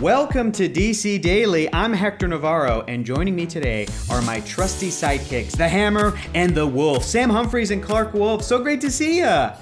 Welcome to DC Daily. I'm Hector Navarro, and joining me today are my trusty sidekicks, the Hammer and the Wolf, Sam Humphries and Clark Wolf. So great to see ya.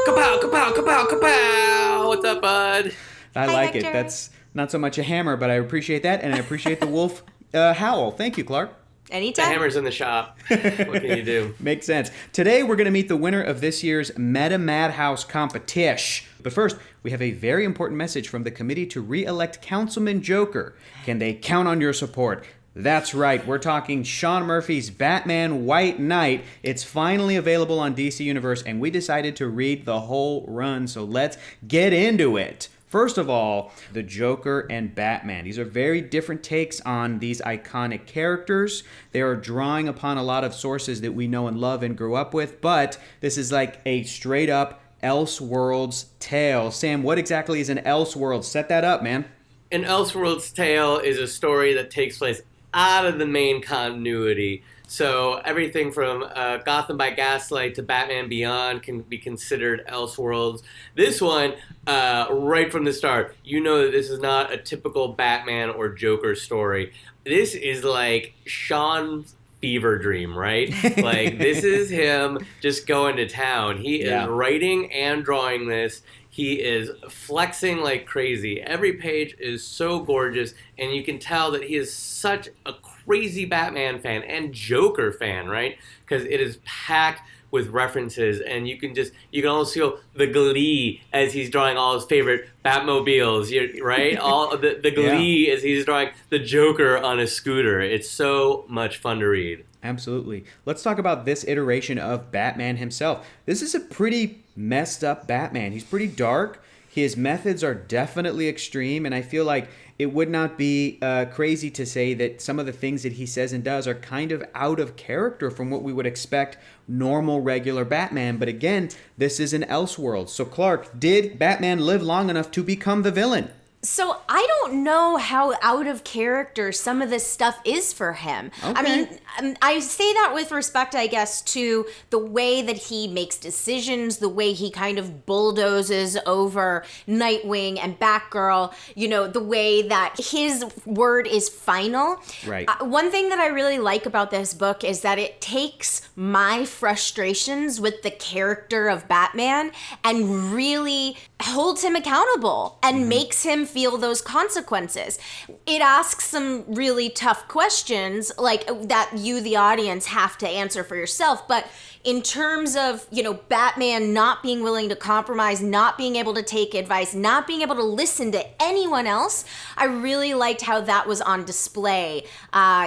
Kapow, kapow, kapow, kapow. What's up, bud? I like it. That's not so much a hammer, but I appreciate that, and I appreciate the wolf howl. Thank you, Clark. Anytime. The hammer's in the shop. What can you do? Makes sense. Today, we're going to meet the winner of this year's Meta Madhouse competition. But first, we have a very important message from the committee to re-elect Councilman Joker. Can they count on your support? That's right. We're talking Sean Murphy's Batman White Knight. It's finally available on DC Universe, and we decided to read the whole run, so let's get into it. First of all, the Joker and Batman. These are very different takes on these iconic characters. They are drawing upon a lot of sources that we know and love and grew up with, but this is like a straight up Elseworlds tale. Sam, what exactly is an Elseworlds? Set that up, man. An Elseworlds tale is a story that takes place out of the main continuity. So everything from Gotham by Gaslight to Batman Beyond can be considered Elseworlds. This one, right from the start, you know that this is not a typical Batman or Joker story. This is like Sean's fever dream, right? Like, this is him just going to town. He is writing and drawing this. He is flexing like crazy. Every page is so gorgeous, and you can tell that he is such a crazy Batman fan and Joker fan, right? Because it is packed with references, and you can almost feel the glee as he's drawing all his favorite Batmobiles, right? All the glee as he's drawing the Joker on a scooter. It's so much fun to read. Absolutely. Let's talk about this iteration of Batman himself. This is a pretty messed up Batman. He's pretty dark. His methods are definitely extreme, and I feel like it would not be crazy to say that some of the things that he says and does are kind of out of character from what we would expect normal, regular Batman. But again, this is an Elseworld. So Clark, did Batman live long enough to become the villain? So I don't know how out of character some of this stuff is for him. Okay. I mean, I say that with respect, I guess, to the way that he makes decisions, the way he kind of bulldozes over Nightwing and Batgirl, you know, the way that his word is final. Right. One thing that I really like about this book is that it takes my frustrations with the character of Batman and really holds him accountable and makes him feel those consequences. It asks some really tough questions, like that you, the audience, have to answer for yourself. But in terms of, you know, Batman not being willing to compromise, not being able to take advice, not being able to listen to anyone else, I really liked how that was on display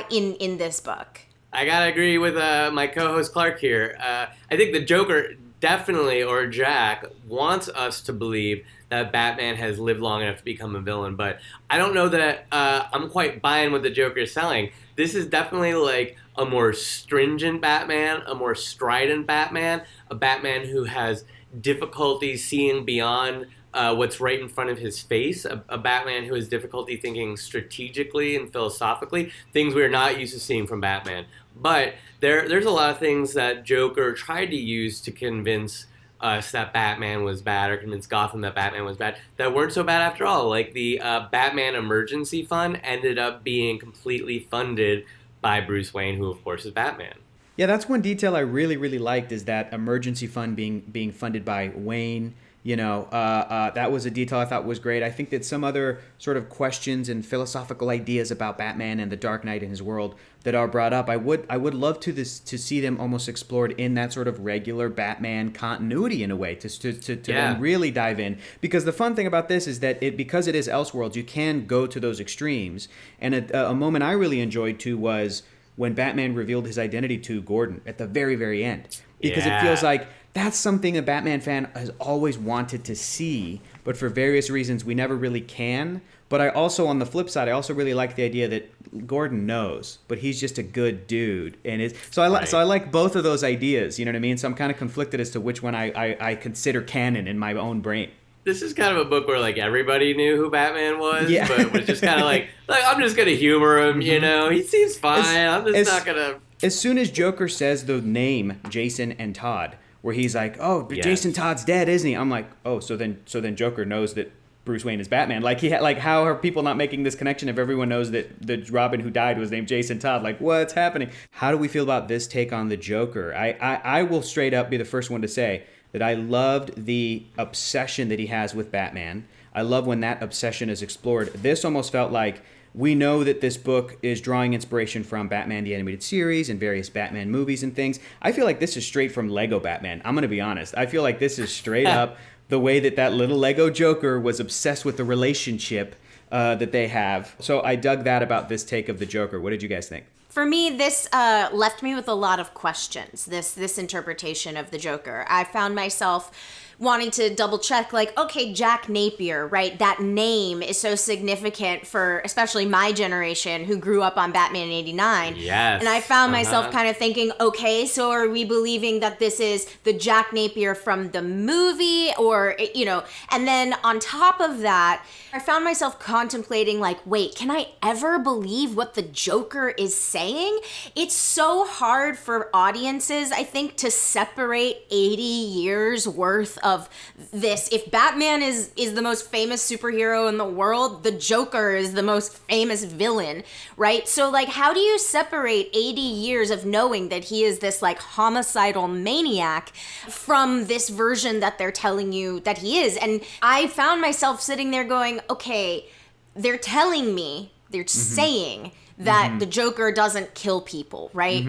in this book. I gotta agree with my co-host Clark here. I think the Joker definitely, or Jack, wants us to believe that Batman has lived long enough to become a villain, but I don't know that I'm quite buying what the Joker is selling. This is definitely like a more stringent Batman, a more strident Batman, a Batman who has difficulty seeing beyond what's right in front of his face, a Batman who has difficulty thinking strategically and philosophically, things we're not used to seeing from Batman. But there's a lot of things that Joker tried to use to convince us that Batman was bad, or convince Gotham that Batman was bad, that weren't so bad after all. Like the Batman Emergency Fund ended up being completely funded by Bruce Wayne, who of course is Batman. Yeah, that's one detail I really, really liked, is that emergency fund being funded by Wayne. You know, that was a detail I thought was great. I think that some other sort of questions and philosophical ideas about Batman and the Dark Knight and his world that are brought up, I would love to see them almost explored in that sort of regular Batman continuity in a way, to really dive in. Because the fun thing about this is that because it is Elseworlds, you can go to those extremes. And a moment I really enjoyed too was when Batman revealed his identity to Gordon at the very, very end. Because it feels like that's something a Batman fan has always wanted to see, but for various reasons we never really can. But I also, on the flip side, I also really like the idea that Gordon knows, but he's just a good dude, and so I like both of those ideas. You know what I mean? So I'm kind of conflicted as to which one I consider canon in my own brain. This is kind of a book where like everybody knew who Batman was, but it was just kind of like I'm just gonna humor him. You know, he seems fine. I'm just not gonna. As soon as Joker says the name Jason and Todd, where he's like, "Oh, but Jason Todd's dead, isn't he?" I'm like, "Oh, so then Joker knows that Bruce Wayne is Batman. Like how are people not making this connection if everyone knows that the Robin who died was named Jason Todd? Like, what's happening? How do we feel about this take on the Joker? I will straight up be the first one to say that I loved the obsession that he has with Batman. I love when that obsession is explored. This almost felt like, we know that this book is drawing inspiration from Batman the Animated Series and various Batman movies and things. I feel like this is straight from Lego Batman. I'm going to be honest. I feel like this is straight up the way that little Lego Joker was obsessed with the relationship that they have. So I dug that about this take of the Joker. What did you guys think? For me, this left me with a lot of questions, this interpretation of the Joker. I found myself wanting to double check, like, okay, Jack Napier, right? That name is so significant for especially my generation who grew up on Batman in 89. Yes. And I found myself kind of thinking, okay, so are we believing that this is the Jack Napier from the movie? Or, you know, and then on top of that, I found myself contemplating, like, wait, can I ever believe what the Joker is saying? It's so hard for audiences, I think, to separate 80 years worth of this. If Batman is the most famous superhero in the world, the Joker is the most famous villain, right? So, like, how do you separate 80 years of knowing that he is this, like, homicidal maniac from this version that they're telling you that he is? And I found myself sitting there going, okay, they're telling me, they're saying that the Joker doesn't kill people, right?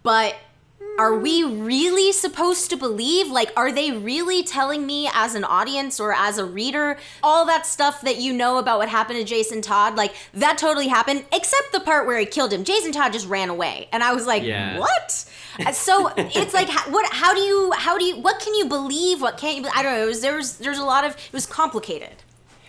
But are we really supposed to believe? Like, are they really telling me as an audience or as a reader all that stuff that you know about what happened to Jason Todd? Like, that totally happened, except the part where he killed him. Jason Todd just ran away. And I was like, what? So it's like, how do you, what can you believe? What can't you, I don't know. There's a lot of, it was complicated.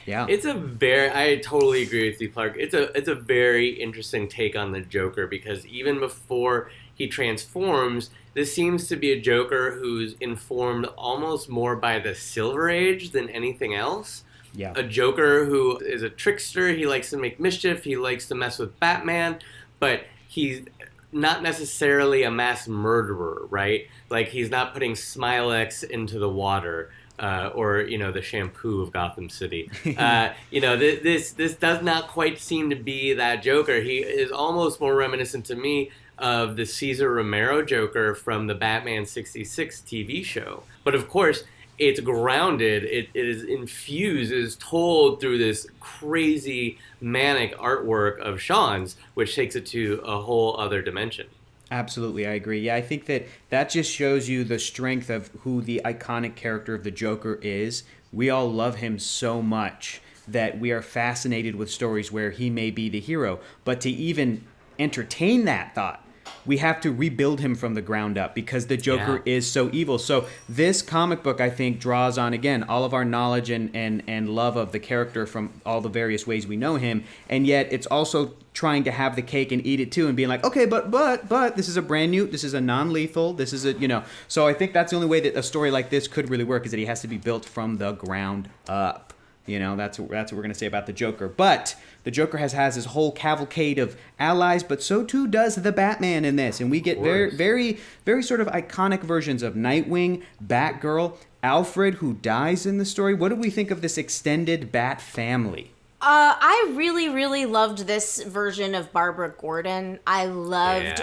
Yeah. I totally agree with you, Clark. It's a very interesting take on the Joker, because even before he transforms, this seems to be a Joker who's informed almost more by the Silver Age than anything else. Yeah. A Joker who is a trickster. He likes to make mischief. He likes to mess with Batman, but he's not necessarily a mass murderer, right? Like, he's not putting Smilex into the water. Or, you know, the shampoo of Gotham City. You know, this does not quite seem to be that Joker. He is almost more reminiscent to me of the Cesar Romero Joker from the Batman 66 TV show. But of course, it's grounded, it is infused, it is told through this crazy manic artwork of Sean's, which takes it to a whole other dimension. Absolutely, I agree. Yeah, I think that just shows you the strength of who the iconic character of the Joker is. We all love him so much that we are fascinated with stories where he may be the hero. But to even entertain that thought, we have to rebuild him from the ground up, because the Joker is so evil. So this comic book, I think, draws on, again, all of our knowledge and love of the character from all the various ways we know him. And yet it's also trying to have the cake and eat it too, and being like, okay, but this is a brand new, this is a non-lethal, this is a, you know. So I think that's the only way that a story like this could really work, is that he has to be built from the ground up. You know, that's what we're going to say about the Joker. But the Joker has his whole cavalcade of allies, but so too does the Batman in this. And we get very, very, very sort of iconic versions of Nightwing, Batgirl, Alfred, who dies in the story. What do we think of this extended Bat family? I really, really loved this version of Barbara Gordon. I loved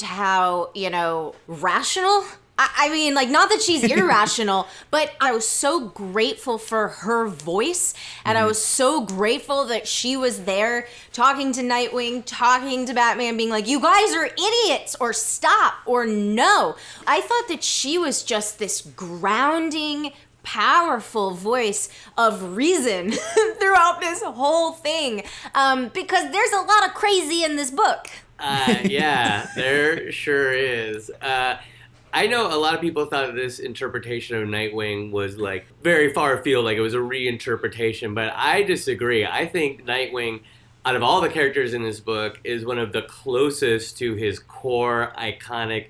how, you know, rational. I mean, like, not that she's irrational, but I was so grateful for her voice, and I was so grateful that she was there talking to Nightwing, talking to Batman, being like, you guys are idiots, or stop, or no. I thought that she was just this grounding, powerful voice of reason throughout this whole thing, because there's a lot of crazy in this book. Yeah, there sure is. I know a lot of people thought this interpretation of Nightwing was, like, very far afield, like it was a reinterpretation, but I disagree. I think Nightwing, out of all the characters in this book, is one of the closest to his core iconic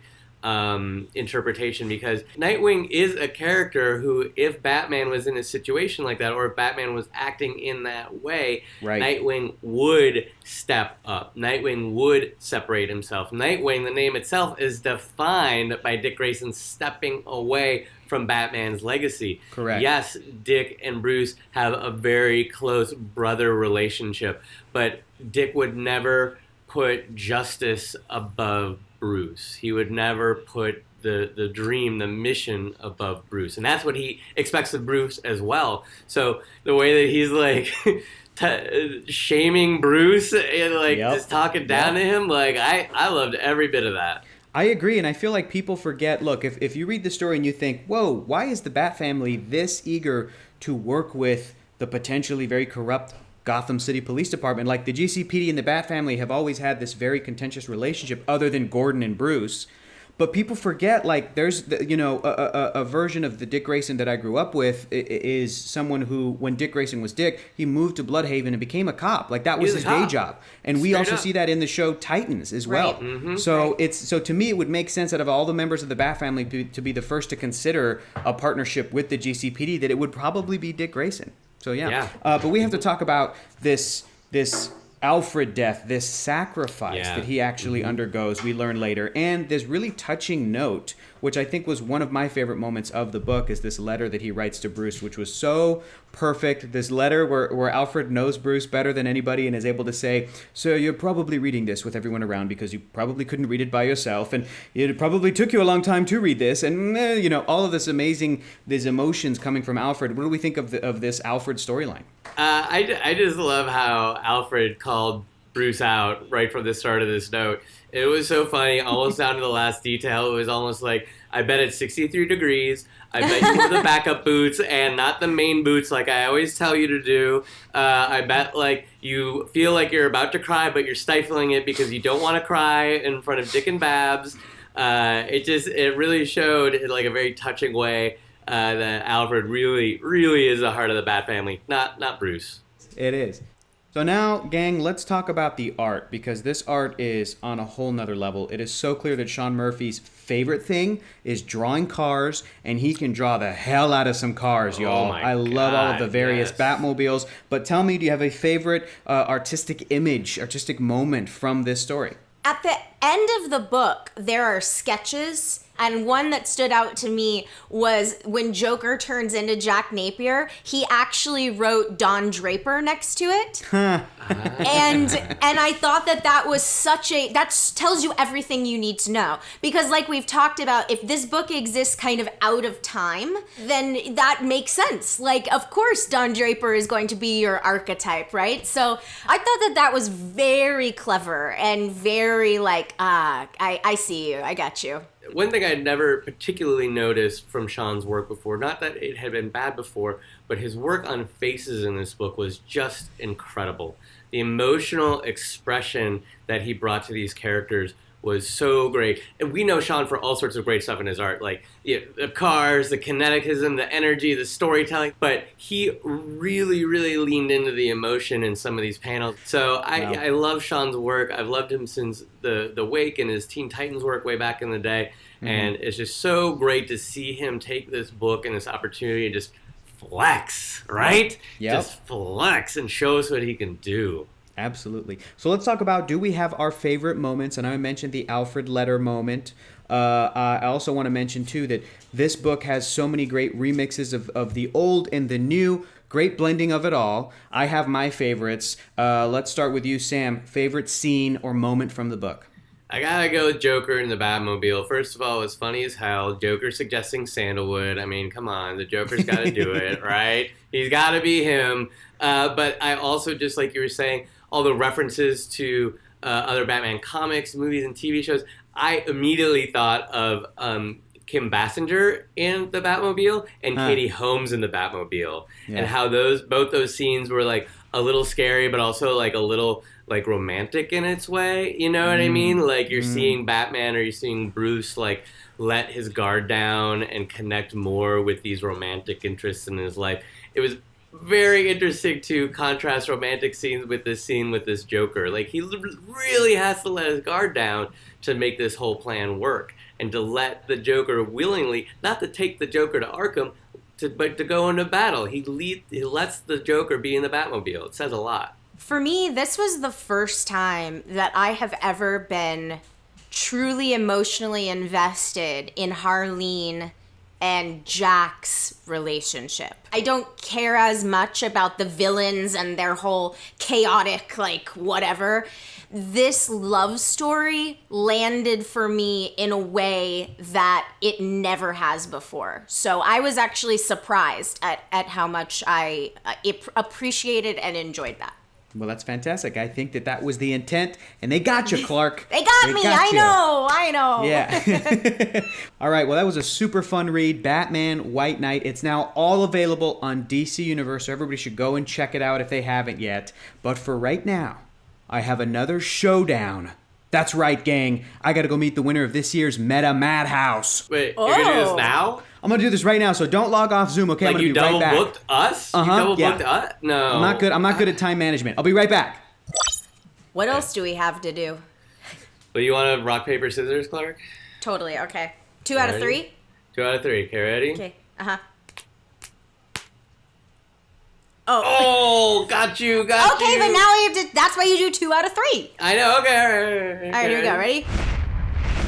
interpretation, because Nightwing is a character who, if Batman was in a situation like that, or if Batman was acting in that way, Nightwing would step up. Nightwing would separate himself. Nightwing, the name itself, is defined by Dick Grayson stepping away from Batman's legacy. Correct. Yes, Dick and Bruce have a very close brother relationship, but Dick would never put justice above Bruce. He would never put the dream, the mission above Bruce. And that's what he expects of Bruce as well. So the way that he's like shaming Bruce and like just talking down to him, like I loved every bit of that. I agree, and I feel like people forget, look, if you read the story and you think, whoa, why is the Bat family this eager to work with the potentially very corrupt Gotham City Police Department? Like, the GCPD and the Bat family have always had this very contentious relationship other than Gordon and Bruce. But people forget, like, there's, a version of the Dick Grayson that I grew up with is someone who, when Dick Grayson was Dick, he moved to Bloodhaven and became a cop. Like, that was his day job. And we also see that in the show Titans as well. Mm-hmm. So so to me, it would make sense out of all the members of the Bat family to be the first to consider a partnership with the GCPD, that it would probably be Dick Grayson. So yeah. But we have to talk about this Alfred death, this sacrifice that he actually undergoes, we learn later. And this really touching note, which I think was one of my favorite moments of the book, is this letter that he writes to Bruce, which was so perfect. This letter where Alfred knows Bruce better than anybody and is able to say, so you're probably reading this with everyone around because you probably couldn't read it by yourself, and it probably took you a long time to read this, and all of this amazing, these emotions coming from Alfred. What do we think of this Alfred storyline? I just love how Alfred called Bruce out right from the start of this note. It was so funny, almost down to the last detail. It was almost like, I bet it's 63 degrees. I bet you wear the backup boots and not the main boots like I always tell you to do. I bet like you feel like you're about to cry, but you're stifling it because you don't want to cry in front of Dick and Babs. It really showed in like a very touching way that Alfred really, really is the heart of the Bat family, not Bruce. It is. So now, gang, let's talk about the art, because this art is on a whole nother level. It is so clear that Sean Murphy's favorite thing is drawing cars, and he can draw the hell out of some cars, y'all. I love all of the various Batmobiles. But tell me, do you have a favorite artistic moment from this story? At the end of the book, there are sketches, and one that stood out to me was when Joker turns into Jack Napier, he actually wrote Don Draper next to it. and I thought that was that tells you everything you need to know. Because like we've talked about, if this book exists kind of out of time, then that makes sense. Like, of course, Don Draper is going to be your archetype, right? So I thought that was very clever and very like, I see you, I got you. One thing I'd never particularly noticed from Sean's work before, not that it had been bad before, but his work on faces in this book was just incredible. The emotional expression that he brought to these characters was so great. And we know Sean for all sorts of great stuff in his art, like the cars, the kineticism, the energy, the storytelling. But he really, really leaned into the emotion in some of these panels. So I love Sean's work. I've loved him since the Wake and his Teen Titans work way back in the day. Mm-hmm. And it's just so great to see him take this book and this opportunity and just flex, right? Yep. Just flex and show us what he can do. Absolutely. So let's talk about, do we have our favorite moments? And I mentioned the Alfred letter moment. I also want to mention, too, that this book has so many great remixes of the old and the new. Great blending of it all. I have my favorites. Let's start with you, Sam. Favorite scene or moment from the book? I gotta go with Joker in the Batmobile. First of all, it was funny as hell. Joker suggesting sandalwood. I mean, come on. The Joker's gotta do it, right? He's gotta be him. But I also, just like you were saying, all the references to other Batman comics, movies, and TV shows, I immediately thought of Kim Basinger in the Batmobile and Katie Holmes in the Batmobile, and how both those scenes were like a little scary, but also like a little like romantic in its way. You know what I mean? Like you're seeing Batman, or you're seeing Bruce like let his guard down and connect more with these romantic interests in his life. It was very interesting to contrast romantic scenes with this scene with this Joker. Like, he really has to let his guard down to make this whole plan work, and to let the Joker willingly, not to take the Joker to Arkham, but to go into battle. He lets the Joker be in the Batmobile. It says a lot. For me, this was the first time that I have ever been truly emotionally invested in Harleen and Jack's relationship. I don't care as much about the villains and their whole chaotic, like, whatever. This love story landed for me in a way that it never has before. So I was actually surprised at how much I appreciated and enjoyed that. Well, that's fantastic. I think that was the intent, and they got you, Clark. They got me. I know. Yeah. All right. Well, that was a super fun read, Batman White Knight. It's now all available on DC Universe, so everybody should go and check it out if they haven't yet. But for right now, I have another showdown. That's right, gang. I got to go meet the winner of this year's Meta Madhouse. Wait, you're going to do this now? I'm going to do this right now, so don't log off Zoom, okay? Like I'm going to be right back. You double-booked us? Uh-huh, You double-booked us? No. I'm not good at time management. I'll be right back. What else do we have to do? Well, you want to rock, paper, scissors, Clark? Totally, okay. 2 out of 3? 2 out of 3. Okay, ready? Okay, uh-huh. Oh, got you. Okay, but now we have to, that's why you do 2 out of 3. I know, okay. All right, here we go, ready?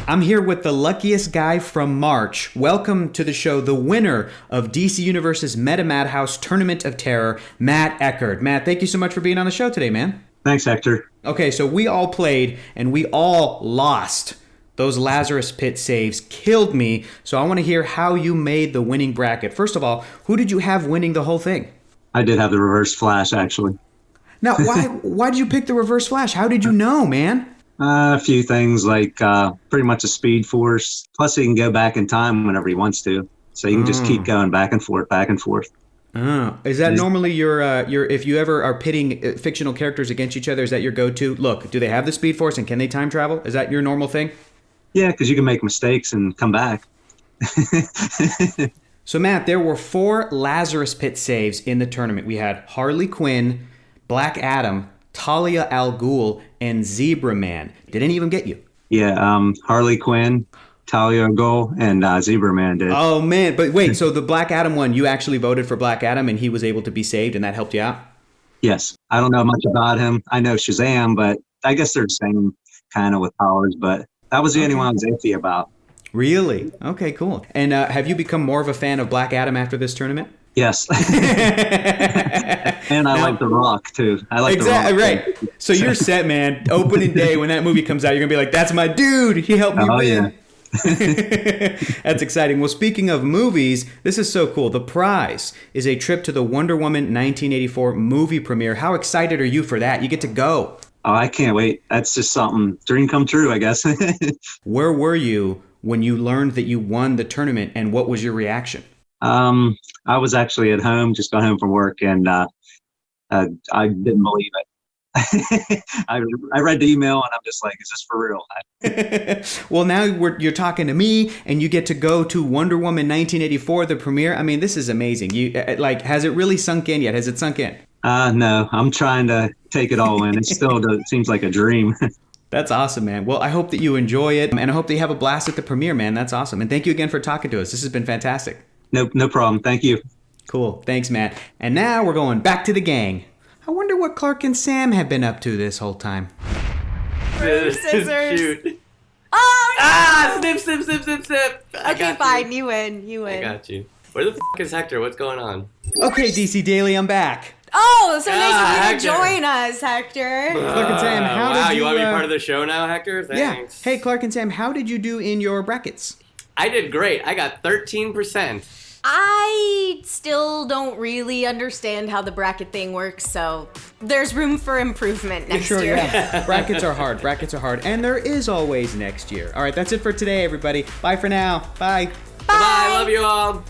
I'm here with the luckiest guy from March. Welcome to the show, the winner of DC Universe's Meta Madhouse Tournament of Terror, Matt Eckert. Matt, thank you so much for being on the show today, man. Thanks, Hector. Okay, so we all played, and we all lost. Those Lazarus Pit saves killed me, so I want to hear how you made the winning bracket. First of all, who did you have winning the whole thing? I did have the reverse flash, actually. Now, why did you pick the reverse flash? How did you know, man? A few things, like pretty much a speed force. Plus, he can go back in time whenever he wants to. So you can just keep going back and forth, back and forth. Oh, is that normally your if you ever are pitting fictional characters against each other, is that your go-to? Look, do they have the speed force and can they time travel? Is that your normal thing? Yeah, because you can make mistakes and come back. So, Matt, there were 4 Lazarus Pit saves in the tournament. We had Harley Quinn, Black Adam, Talia al Ghul, and Zebra Man. Did any of them get you? Yeah, Harley Quinn, Talia al Ghul, and Zebra Man did. Oh, man. But wait, so the Black Adam one, you actually voted for Black Adam and he was able to be saved and that helped you out? Yes. I don't know much about him. I know Shazam, but I guess they're the same kind of with powers, but that was the only one I was iffy about. Really? Okay, cool. And have you become more of a fan of Black Adam after this tournament? Yes. And I like The Rock, too. I like The Rock. Right. So you're set, man. Opening day, when that movie comes out, you're going to be like, that's my dude. He helped me win. Yeah. That's exciting. Well, speaking of movies, this is so cool. The prize is a trip to the Wonder Woman 1984 movie premiere. How excited are you for that? You get to go. Oh, I can't wait. That's just something. Dream come true, I guess. Where were you when you learned that you won the tournament, and what was your reaction? I was actually at home, just got home from work, and I didn't believe it. I read the email, and I'm just like, is this for real? Well, now you're talking to me, and you get to go to Wonder Woman 1984, the premiere. I mean, this is amazing. Has it really sunk in yet? Has it sunk in? No, I'm trying to take it all in. It still seems like a dream. That's awesome, man. Well, I hope that you enjoy it, and I hope that you have a blast at the premiere, man. That's awesome. And thank you again for talking to us. This has been fantastic. No problem. Thank you. Cool. Thanks, Matt. And now we're going back to the gang. I wonder what Clark and Sam have been up to this whole time. Scissors. Shoot. Oh, Snip, snip, snip, snip, snip. okay, fine. You win. I got you. Where the is Hector? What's going on? Okay, DC Daily, I'm back. Oh, so nice of you to Hector. join us, Hector. Clark and Sam, how wow, did you want to be part of the show now, Hector? Thanks. Yeah. Hey, Clark and Sam, how did you do in your brackets? I did great. I got 13%. I still don't really understand how the bracket thing works, so there's room for improvement next year. Yeah. Brackets are hard. And there is always next year. All right, that's it for today, everybody. Bye for now. Bye. Bye. Love you all.